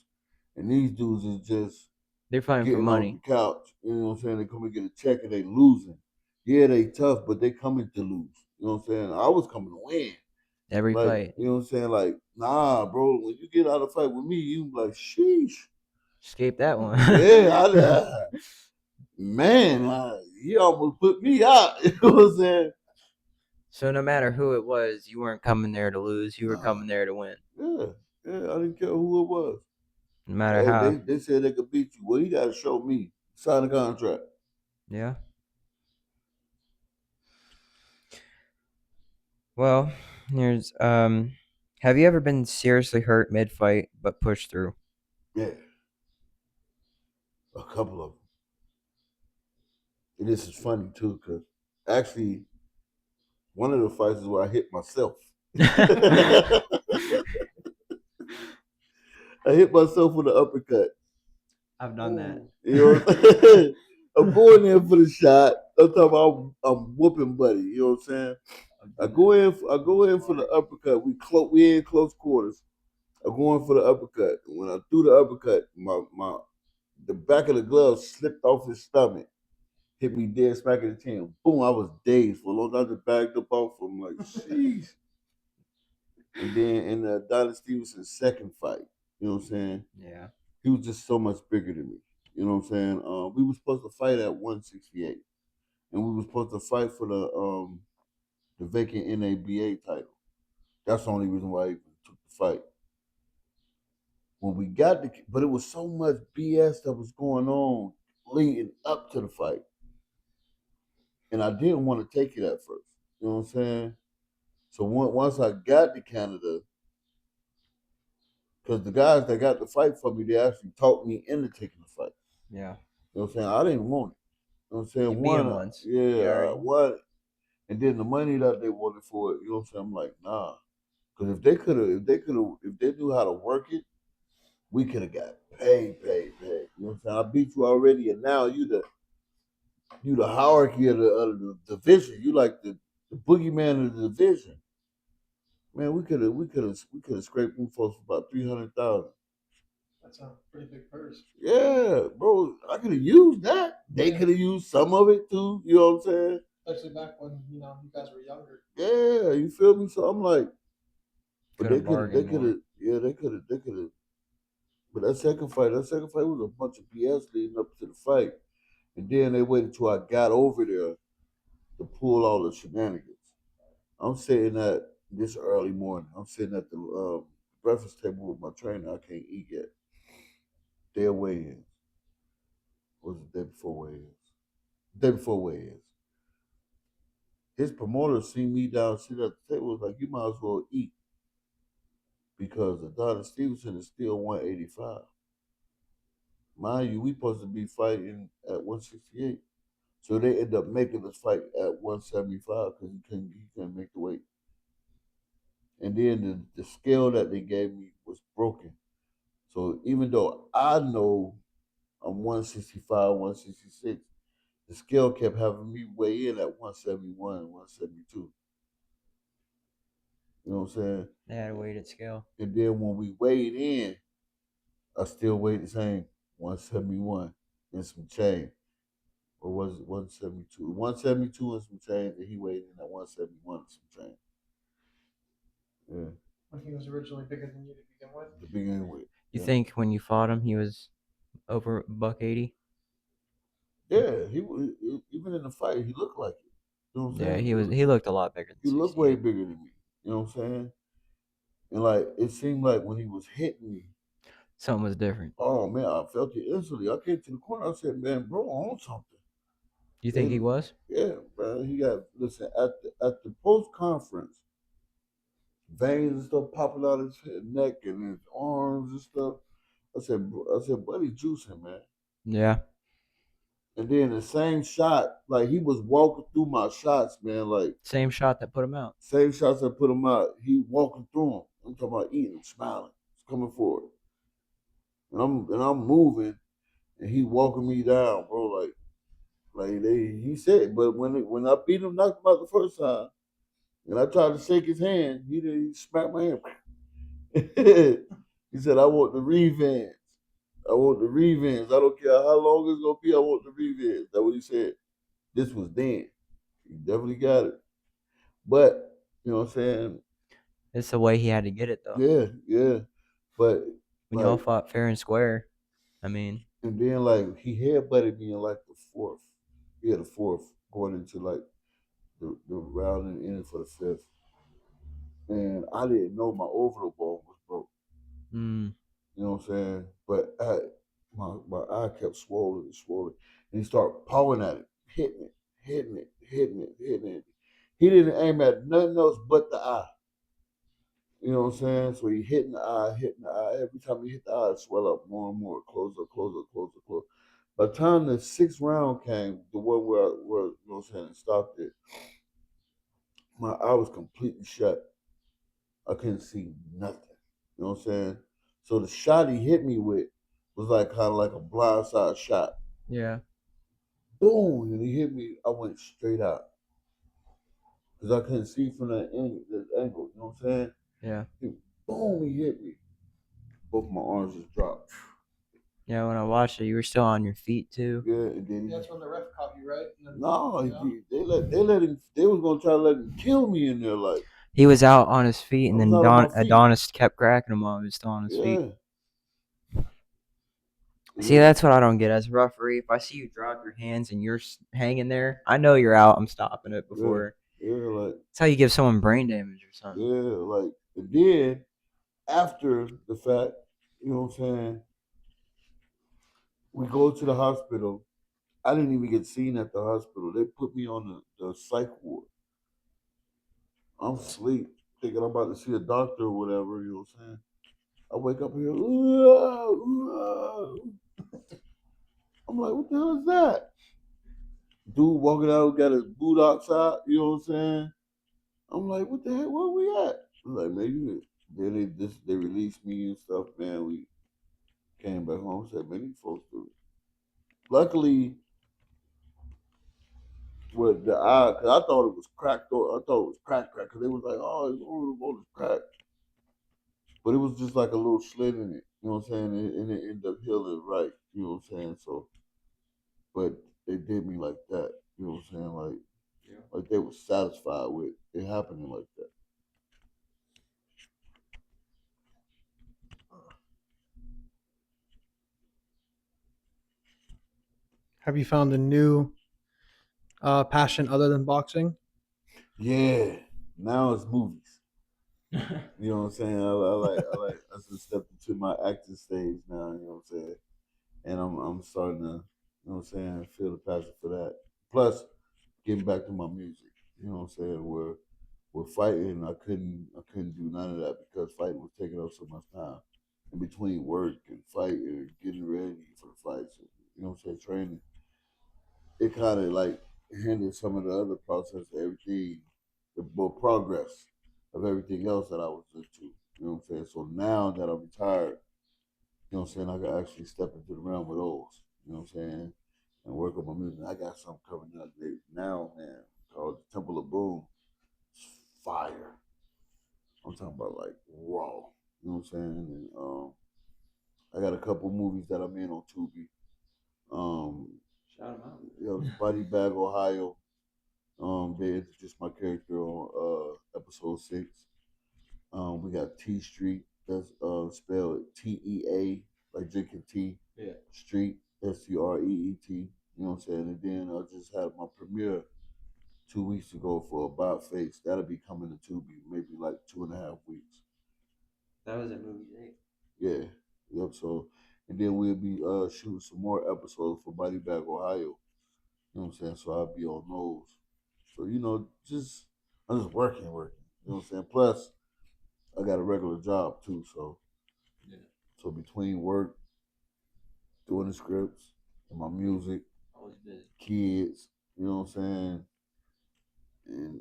S3: And these dudes is just
S1: They're fighting for
S3: getting off the
S1: money
S3: couch. You know what I'm saying? They come and get a check and they losing. Yeah, they tough, but they coming to lose. You know what I'm saying? I was coming to win.
S1: every
S3: Like,
S1: fight.
S3: you know what I'm saying? Like, nah, bro, when you get out of fight with me, you be like, sheesh.
S1: Escape that one.
S3: Yeah, man, he almost put me out. You know what I'm saying?
S1: So no matter who it was, you weren't coming there to lose. You were
S3: Nah,
S1: coming there to win.
S3: yeah, yeah, I didn't care who it was.
S1: No matter
S3: Hey, they,
S1: how.
S3: they said they could beat you. Well, you got to show me. Sign a contract.
S1: Yeah. Well, here's have you ever been seriously hurt mid fight but pushed through?
S3: Yeah, a couple of them. And this is funny, too, because actually, one of the fights is where I hit myself. I hit myself with an uppercut.
S1: I've done that.
S3: You know what I'm saying? I'm going in for the shot. I'm talking about I'm whooping buddy. You know what I'm saying?
S1: I've
S3: I
S1: done
S3: go
S1: that.
S3: in. I go in for the uppercut. We in close quarters. I go in for the uppercut. When I threw the uppercut, the back of the glove slipped off his stomach, hit me dead smack in the chin. Boom! I was dazed for a long time. I just backed up off him like, sheesh. And then in the Donald Stevenson's second fight, you know what I'm saying?
S1: Yeah.
S3: He was just so much bigger than me. You know what I'm saying? We were supposed to fight at 168, and we were supposed to fight for the vacant NABA title. That's the only reason why I even took the fight. When we got but it was so much BS that was going on leading up to the fight, and I didn't want to take it at first. You know what I'm saying? So once I got to Canada, because the guys that got the fight for me, they actually talked me into taking the fight.
S1: Yeah.
S3: You know what I'm saying? I didn't want it. You know what I'm
S1: You
S3: saying?
S1: beat him once. You already.
S3: One, and then the money that they wanted for it, you know what I'm saying? I'm like, nah. Because if they knew how to work it, we could have got paid. You know what I'm saying? I beat you already, and now you the hierarchy of the division. You like the boogeyman of the division. Man, we could have scraped them folks for about 300,000.
S2: That's a pretty big purse.
S3: Yeah, bro, I could have used that. They
S2: Yeah.
S3: could have used some of it too. You know what I'm saying?
S2: Especially back when you guys were younger.
S3: Yeah, you feel me? So I'm like, but
S1: Could have
S3: they
S1: bargained
S3: could
S1: more.
S3: have, yeah, they could have. But that second fight was a bunch of BS leading up to the fight, and then they waited till I got over there to pull all the shenanigans. I'm sitting at this early morning. I'm sitting at the breakfast table with my trainer. I can't eat yet. Their weigh-ins was the day before weigh-ins. Day before weigh-ins. His promoter seen me down sitting at the table, was like, you might as well eat because Adonis Stevenson is still 185. Mind you, we supposed to be fighting at 168. So they end up making us fight at 175 because he couldn't make the weight. And then the scale that they gave me was broken. So even though I know I'm 165, 166, the scale kept having me weigh in at 171, 172. You know what I'm saying?
S1: They had a weighted scale.
S3: And then when we weighed in, I still weighed the same, 171 and some change. Or was it 172? 172 and some change, and he weighed in at 171 and some change. Yeah.
S2: When he was originally bigger than you to begin with.
S3: The beginning weight.
S1: You
S3: Yeah.
S1: think when you fought him, he was over $180?
S3: Yeah, he was even in the fight, he looked like it. You know what I'm
S1: Yeah,
S3: saying?
S1: he looked a lot bigger
S3: He
S1: than
S3: looked way
S1: 68.
S3: bigger than me. You know what I'm saying? And like it seemed like when he was hitting me,
S1: Something was different.
S3: oh man, I felt it instantly. I came to the corner, I said, man, bro, on something.
S1: You think he was?
S3: Yeah, man. He got listen at the post conference, veins and stuff popping out his neck and his arms and stuff. I said, buddy, juicing, man.
S1: Yeah.
S3: And then the same shot, like he was walking through my shots, man. Like
S1: Same shot that put him out.
S3: same shots that put him out, he walking through them. I'm talking about eating, smiling, coming forward, and I'm moving, and he walking me down, bro. He said, but when I beat him, knocked him out the first time, and I tried to shake his hand, he smacked my hand. He said, I want the revenge. I want the revenge. I don't care how long it's gonna be. I want the revenge. That's what he said. This was then. He definitely got it. But you know what I'm saying?
S1: It's the way he had to get it, though.
S3: Yeah, yeah. But
S1: When y'all
S3: like,
S1: fought fair and square, I mean,
S3: and then like he headbutted me in like the fourth. Yeah, the fourth going into like the round and ending for the fifth. And I didn't know my orbital bone was broke.
S1: mm,
S3: You know what I'm saying? But my eye kept swollen and swollen. And he started pawing at it, hitting it, hitting it, hitting it, hitting it. He didn't aim at nothing else but the eye. You know what I'm saying? So he hitting the eye, hitting the eye. Every time he hit the eye, it swell up more and more. Close up, close up, close up, close. By the time the sixth round came, the one where you know what I'm saying, it stopped it, my eye was completely shut. I couldn't see nothing. You know what I'm saying? So the shot he hit me with was like kind of like a blindside shot.
S1: yeah,
S3: Boom! And he hit me. I went straight out because I couldn't see from that angle. You know what I'm saying?
S1: yeah.
S3: Boom! He hit me. Both my arms just dropped.
S1: Yeah, when I watched it, you were still on your feet, too.
S3: Yeah, and then
S2: That's when the ref caught you, right?
S3: no, they let him. They was gonna try to let him kill me in there. Like
S1: He was out on his feet,
S3: I
S1: and
S3: was
S1: then
S3: out on my feet.
S1: Adonis kept cracking him while he was still on his feet.
S3: Yeah.
S1: See, that's what I don't get as a referee. If I see you drop your hands and you're hanging there, I know you're out. I'm stopping it before.
S3: Yeah, like
S1: That's how you give someone brain damage or something.
S3: yeah, like and then after the fact, you know what I'm saying? We go to the hospital. I didn't even get seen at the hospital. They put me on the psych ward. I'm asleep, thinking I'm about to see a doctor or whatever, you know what I'm saying? I wake up here, I'm like, what the hell is that? Dude walking out got his boot outside, you know what I'm saying? I'm like, what the heck, where we at? I'm like, man, they released me and stuff, man. We came back home, said, man, these folks do it. Luckily, with the eye, because I thought it was cracked, I thought it was crack, because they was like, oh, it's over, it's cracked. But it was just like a little slit in it, you know what I'm saying? And it ended up healing right, you know what I'm saying? So, but they did me like that, you know what I'm saying? Like they were satisfied with it happening like that.
S2: Have you found a new passion other than boxing?
S3: Yeah, now it's movies. You know what I'm saying? I just stepped into my acting stage now, you know what I'm saying? And I'm starting to, you know what I'm saying, feel the passion for that. Plus, getting back to my music, you know what I'm saying? Where with fighting, I couldn't do none of that because fighting was taking up so much time. In between work and fighting and getting ready for the fights, you know what I'm saying, training, it kind of like hindered some of the other process of everything, the more progress of everything else that I was into. You know what I'm saying? So now that I'm retired, you know what I'm saying, I can actually step into the realm of those. You know what I'm saying? And work on my music. I got something coming up now, man, called the Temple of Boom. It's fire. I'm talking about like raw. You know what I'm saying? And I got a couple movies that I'm in on Tubi. Um,
S1: Shout him out.
S3: Body Bag, Ohio. They introduced my character on episode 6. We got T Street. That's spelled TEA, like drinking tea.
S1: Yeah.
S3: Street, STREET. You know what I'm saying? And then I just had my premiere 2 weeks ago for About Face. That'll be coming to Tubi maybe like 2.5 weeks.
S1: That was a movie date.
S3: Yeah. Yep. So, and then we'll be shooting some more episodes for Body Bag, Ohio. You know what I'm saying? So I'll be on those. So, just I'm just working. You know what I'm saying? Plus, I got a regular job too. So,
S1: Yeah.
S3: so between work, doing the scripts, and my music,
S1: Always busy.
S3: kids, you know what I'm saying? And,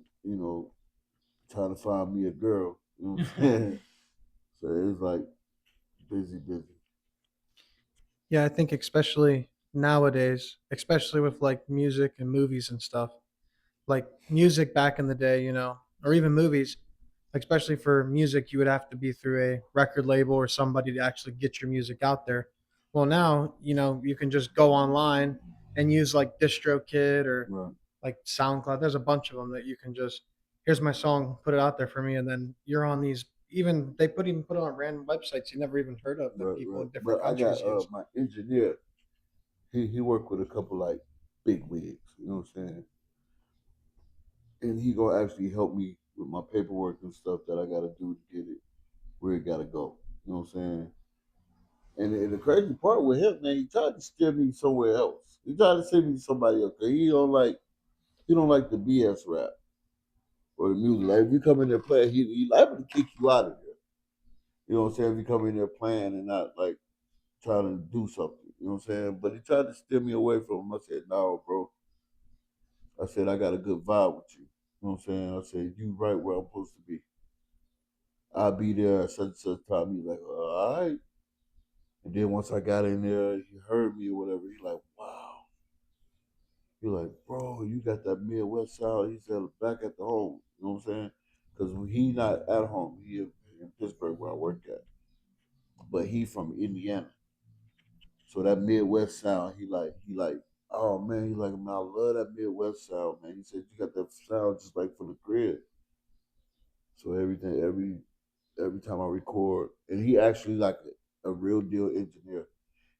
S3: trying to find me a girl. You know what I'm saying? So it's like busy.
S2: Yeah, I think especially nowadays, especially with like music and movies and stuff, like music back in the day, or even movies, especially for music, you would have to be through a record label or somebody to actually get your music out there. Well, now, you can just go online and use like DistroKid or
S3: Right,
S2: like SoundCloud. There's a bunch of them that you can just, here's my song, put it out there for me. And then you're on these, even they even put it on random websites you never even heard of that people
S3: right.
S2: in
S3: But
S2: different
S3: I got
S2: countries use.
S3: my engineer. He worked with a couple like big wigs. You know what I'm saying? And he gonna actually help me with my paperwork and stuff that I gotta do to get it where it gotta go. You know what I'm saying? And the crazy part with him, man, he tried to steer me somewhere else. He tried to send me to somebody else. 'Cause he don't like the BS rap or the music. Like if you come in there playing, he liable to kick you out of there. You know what I'm saying? If you come in there playing and not like trying to do something. You know what I'm saying? But he tried to steer me away from him. I said, no, bro. I said, I got a good vibe with you. You know what I'm saying? I said, you right where I'm supposed to be. I'll be there at such and such time. He's like, all right. And then once I got in there, he heard me or whatever. He like, wow. He like, bro, you got that Midwest sound. He said, back at the home. You know what I'm saying? Because when he not at home, he in Pittsburgh where I work at. But he from Indiana. So that Midwest sound, he like, oh man, he's like, man, I love that Midwest sound, man. He said you got that sound just like for the crib. So every time I record, and he actually like a real deal engineer.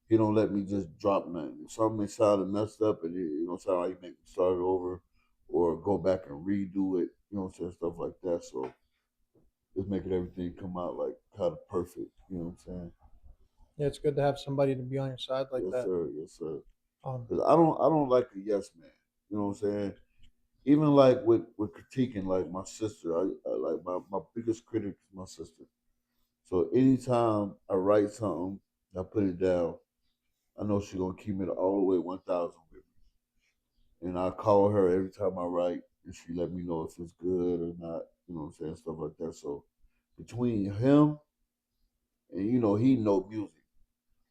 S3: He don't let me just drop nothing. If something sounded messed up and sound like he make me start it over or go back and redo it, you know what I'm saying, stuff like that. So it's making everything come out like kind of perfect, you know what I'm saying?
S2: Yeah, it's good to have somebody to be on your side like
S3: Yes,
S2: that.
S3: sir, yes, sir.
S2: Um,
S3: Cause I don't like a yes man. You know what I'm saying? Even like with critiquing, like my sister, I like my biggest critic is my sister. So anytime I write something, I put it down. I know she gonna keep it all the way 1,000 with me, and I call her every time I write, and she let me know if it's good or not. You know what I'm saying, stuff like that. So between him and he know music.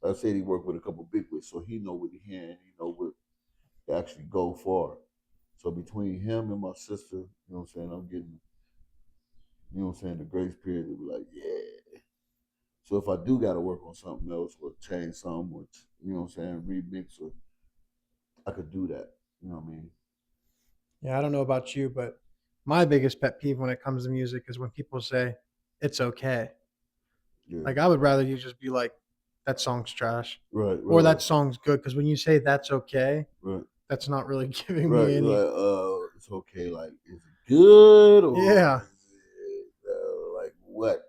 S3: Like I said he worked with a couple big wigs, so he know what he hearing. He know what to actually go for. So between him and my sister, what I'm saying, I'm getting, what I'm saying, the grace period to be like, yeah. So if I do got to work on something else or change something, or what I'm saying, remix, or I could do that. You know what I mean?
S2: yeah, I don't know about you, but my biggest pet peeve when it comes to music is when people say it's okay.
S3: Yeah.
S2: Like I would rather you just be like, that song's trash,
S3: Right.
S2: or
S3: Right.
S2: that song's good. Because when you say that's okay,
S3: Right.
S2: that's not really giving
S3: Right.
S2: me
S3: You're
S2: any.
S3: like, it's okay. Like, is it good or
S2: Yeah,
S3: is it like what?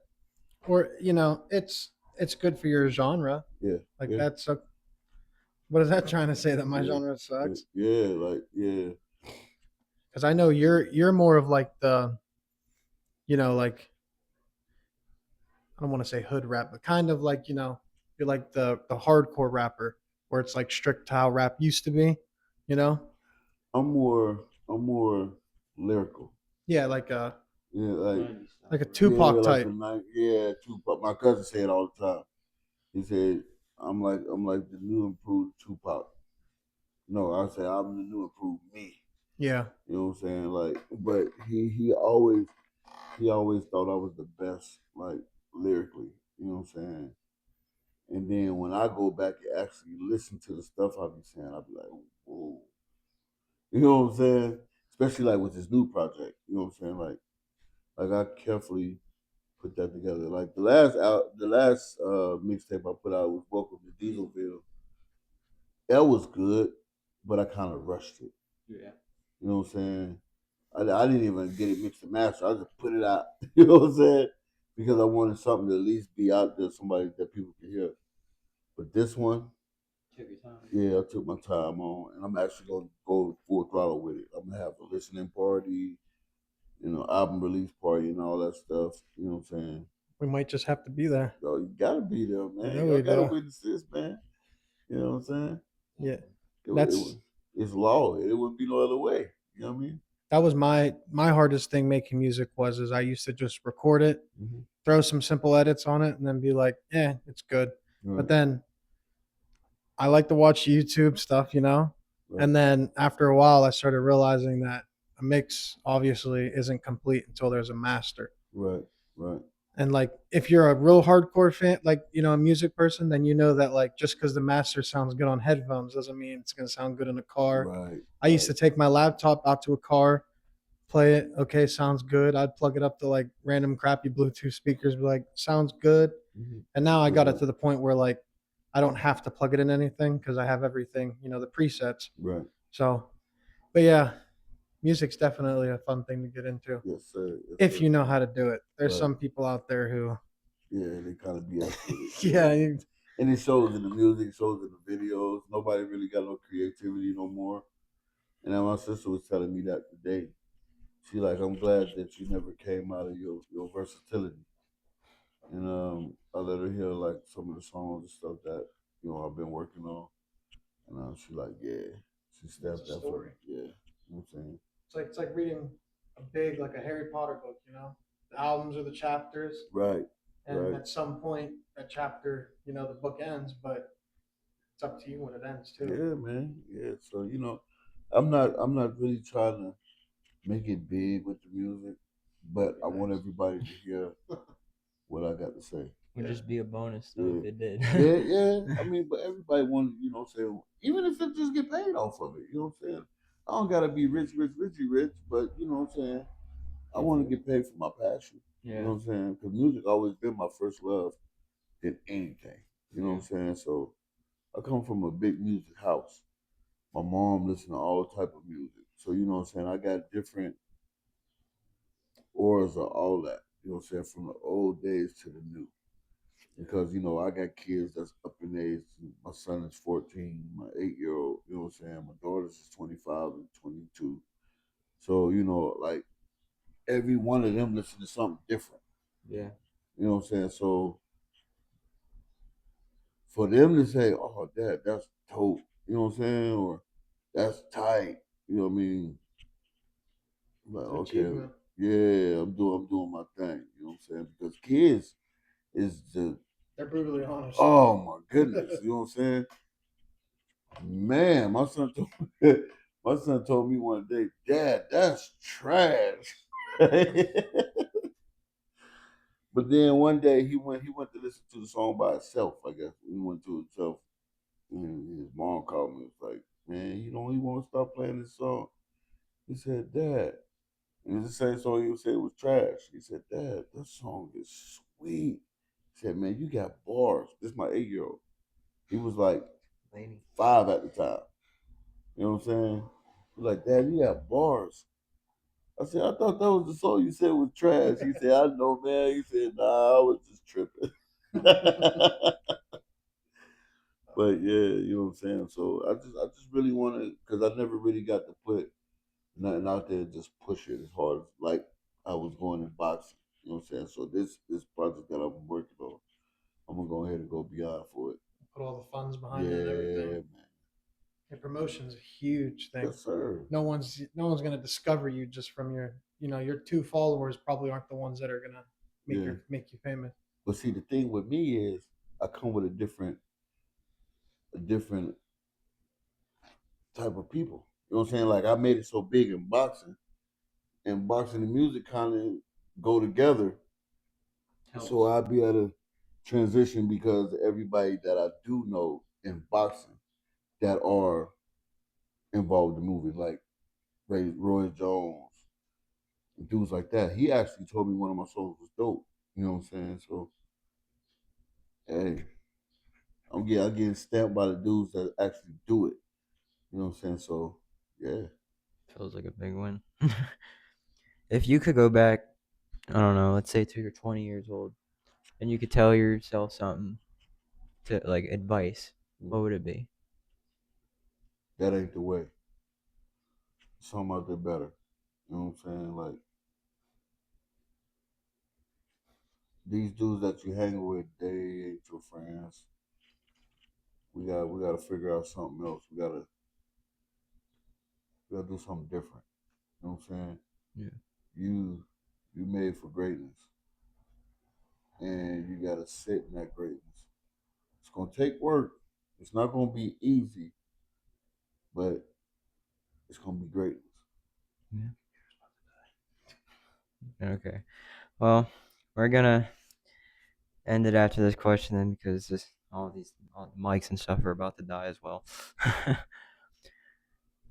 S2: or it's good for your genre.
S3: Yeah.
S2: Like
S3: Yeah.
S2: that's a, What is that trying to say? That my
S3: Yeah,
S2: genre sucks?
S3: yeah, like yeah.
S2: Because I know you're more of like the, like, I don't want to say hood rap, but kind of like, you're like the hardcore rapper where it's like strict to how rap used to be, you know?
S3: I'm more lyrical.
S2: Yeah, like a
S3: Yeah,
S2: like a
S3: yeah,
S2: Tupac
S3: like a
S2: type.
S3: night. Yeah, Tupac. My cousin said it all the time. He said, I'm like the new improved Tupac. No, I say I'm the new improved me.
S2: Yeah.
S3: You know what I'm saying? Like, but he always thought I was the best, like lyrically. You know what I'm saying? And then when I go back and actually listen to the stuff I be saying, I be like, whoa. You know what I'm saying? Especially like with this new project. You know what I'm saying? Like I carefully put that together. Like the last mixtape I put out was Welcome to Deezolville. That was good, but I kind of rushed it.
S1: Yeah.
S3: You know what I'm saying? I didn't even get it mixed and mastered. I just put it out. You know what I'm saying? Because I wanted something to at least be out there, somebody that people can hear. But this one,
S1: Took your time.
S3: yeah, I took my time on, and I'm actually gonna go full throttle with it. I'm gonna have a listening party, album release party, and all that stuff. You know what I'm saying?
S2: We might just have to be there.
S3: Yo, you gotta be there,
S2: You
S3: man.
S2: know
S3: Y'all
S2: we
S3: gotta
S2: do.
S3: witness this, man. You know what I'm saying?
S2: Yeah.
S3: It
S2: That's
S3: it's law. It wouldn't be no other way. You know what I mean?
S2: that was my hardest thing making music was is I used to just record it,
S3: Mm-hmm.
S2: throw some simple edits on it, and then be like, it's good. But
S3: Right,
S2: then I like to watch YouTube stuff,
S3: right,
S2: and then after a while, I started realizing that a mix obviously isn't complete until there's a master.
S3: right, right,
S2: And like, if you're a real hardcore fan, like, a music person, then you know that like just because the master sounds good on headphones doesn't mean it's gonna sound good in a car.
S3: right,
S2: I used to take my laptop out to a car, play it. Okay, sounds good. I'd plug it up to like random crappy Bluetooth speakers, be like, sounds good.
S3: mm-hmm.
S2: And now I got it
S3: Right,
S2: to the point where like I don't have to plug it in anything because I have everything, the presets.
S3: right.
S2: So, but yeah, music's definitely a fun thing to get into
S3: Yes, sir. Yes,
S2: if
S3: sir.
S2: you know how to do it. There's
S3: Right.
S2: some people out there who,
S3: Yeah, they kind of BS with it.
S2: yeah,
S3: Yeah. And it shows in the music, it shows in the videos. Nobody really got no creativity no more. And then my sister was telling me that today. She like, I'm glad that you never came out of your versatility. And I let her hear like some of the songs and stuff that I've been working on. And she like, yeah, she
S2: it's a
S3: stepped that for me.
S2: story.
S3: Yeah, you know what I'm saying?
S2: It's like reading a big like a Harry Potter book. The albums are the chapters,
S3: Right,
S2: and
S3: right.
S2: at some point that chapter, the book ends, but it's up to you when it ends too.
S3: Yeah, man. Yeah. So I'm not really trying to make it big with the music, but I want everybody to hear what I got to say.
S1: Would
S2: Yeah.
S1: just be a bonus though
S3: Yeah,
S1: if it did.
S3: yeah, yeah. I mean, but everybody wants, say, even if it just get paid off of it, you know what I'm saying? I don't gotta be rich, rich, richy, rich, but you know what I'm saying? I want to get paid for my passion. You know
S1: Yeah.
S3: what I'm saying? Because music always been my first love than anything. You know what I'm saying? So I come from a big music house. My mom listened to all type of music. So you know what I'm saying? I got different auras of all that. You know what I'm saying? From the old days to the new. Because, I got kids that's up in age. My son is 14, my 8-year old, you know what I'm saying? My daughter's is 25 and 22. So, like every one of them listen to something different.
S1: Yeah.
S3: You know what I'm saying? So for them to say, oh, Dad, that's dope, you know what I'm saying? Or that's tight, you know what I mean? I'm like,
S2: It's an
S3: okay,
S2: achievement.
S3: yeah, I'm doing my thing, you know what I'm saying? Because kids is the,
S2: They're brutally honest.
S3: oh my goodness, you know what I'm saying? Man, my son told me one day, Dad, that's trash. But then one day he went to listen to the song by himself, I guess. He went to himself. And his mom called me and was like, man, he won't stop playing this song. He said, Dad. And it's the same song he would say was trash. He said, Dad, that song is sweet. He said, man, you got bars. This is my 8-year old. He was like
S1: Lady.
S3: 5 at the time. You know what I'm saying? He's like, Dad, you got bars. I said, I thought that was the song you said was trash. He said, I know, man. He said, nah, I was just tripping. But But yeah, you know what I'm saying. So I just really want to, because I never really got to put nothing out there and just push it as hard as like I was going in boxing. You know what I'm saying. So this project that I'm working on, I'm gonna go ahead and go beyond for it.
S2: Put all the funds behind
S3: Yeah,
S2: it and everything.
S3: man.
S2: And promotion's a huge thing.
S3: Yes, sir.
S2: No one's gonna discover you just from your 2 followers probably aren't the ones that are gonna make you famous.
S3: But see, the thing with me is I come with a different type of people. You know what I'm saying? Like I made it so big in boxing, and boxing and music kind of go together. So I'll be able to transition because everybody that I do know in boxing that are involved in movies, like Roy Jones, and dudes like that. He actually told me one of my songs was dope. You know what I'm saying? So, hey, I'm getting stamped by the dudes that actually do it. You know what I'm saying? So, yeah.
S1: Feels like a big win. If you could go back, I don't know, let's say to you're 20 years old, and you could tell yourself something to like advice, what would it be?
S3: That ain't the way. Something out there better. You know what I'm saying? Like these dudes that you hang with, they ain't your friends. We gotta figure out something else. We gotta do something different. You know what I'm saying?
S1: Yeah.
S3: You made for greatness. And you gotta sit in that greatness. It's gonna take work. It's not gonna be easy, but it's gonna be greatness.
S1: Yeah. Okay. Well, we're gonna end it after this question then because all the mics and stuff are about to die as well.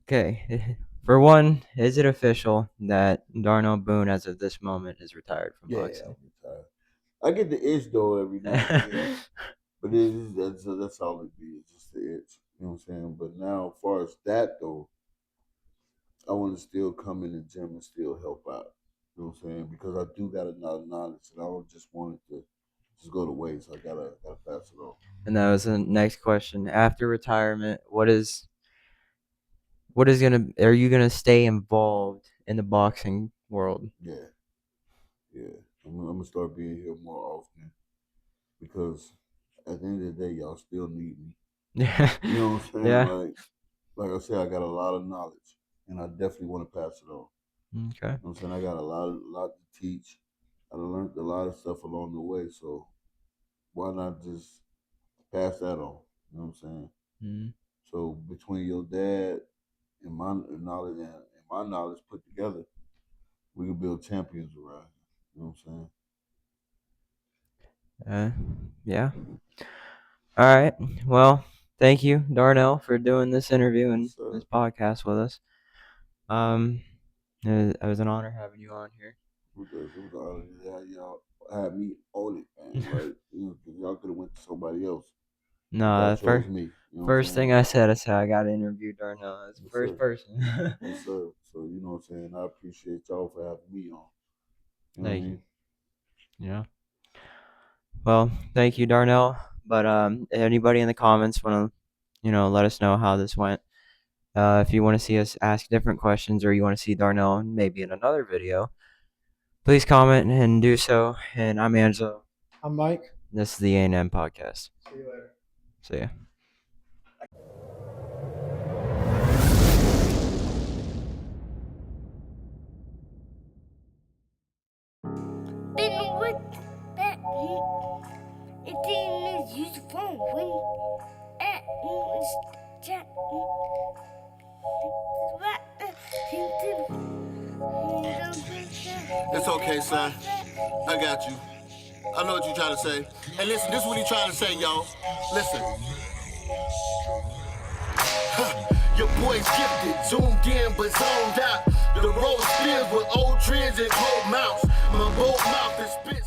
S1: Okay. For one, is it official that Darnell Boone, as of this moment, is retired from boxing?
S3: I'm retired. I get the itch though every now and then, but that's all it be. It's just the itch. You know what I'm saying? But now, as far as that though, I want to still come in the gym and still help out. You know what I'm saying? Because I do got a lot of knowledge, and I don't just want it to just go to waste. I gotta pass it on.
S1: And that was the next question. After retirement, are you gonna stay involved in the boxing world?
S3: Yeah, yeah. I'm gonna start being here more often because at the end of the day, y'all still need me.
S1: Yeah.
S3: You know what I'm saying?
S1: Yeah.
S3: Like I said, I got a lot of knowledge, and I definitely want to pass it on.
S1: Okay.
S3: You know what I'm saying? I got a lot to teach. I learned a lot of stuff along the way, so why not just pass that on? You know what I'm saying?
S1: Mm-hmm.
S3: So between your dad and my knowledge put together, we can build champions around here. You know what I'm saying?
S1: Yeah. All right. Well, thank you, Darnell, for doing this interview and
S3: Yes, sir.
S1: this podcast with us. It was an honor having you on here.
S3: It was an honor to have y'all have me on it, man. Like, you know, 'cause y'all could have went to somebody else.
S1: No,
S3: Y'all chose me. You know
S1: first thing I said, I got to interview Darnell. That's the
S3: Yes,
S1: first
S3: sir.
S1: person.
S3: Yes, sir. So you know what I'm saying. I appreciate y'all for having me on. You know what I
S1: Thank you.
S3: mean?
S1: Yeah. Well, thank you, Darnell. But anybody in the comments want to, let us know how this went. If you want to see us ask different questions or you want to see Darnell maybe in another video, please comment and do so. And I'm Angelo.
S2: I'm Mike.
S1: This is the A&M podcast.
S2: See you later.
S1: See ya.
S4: Been with that it didn't use the phone when at chat
S5: It's okay, son. I got you. I know what you're trying to say. Hey, listen, this is what he's trying to say, y'all. Listen. Your boy's gifted, zoomed in but zoned out. The road spins with old trends and cold mouths. My bold mouth is spit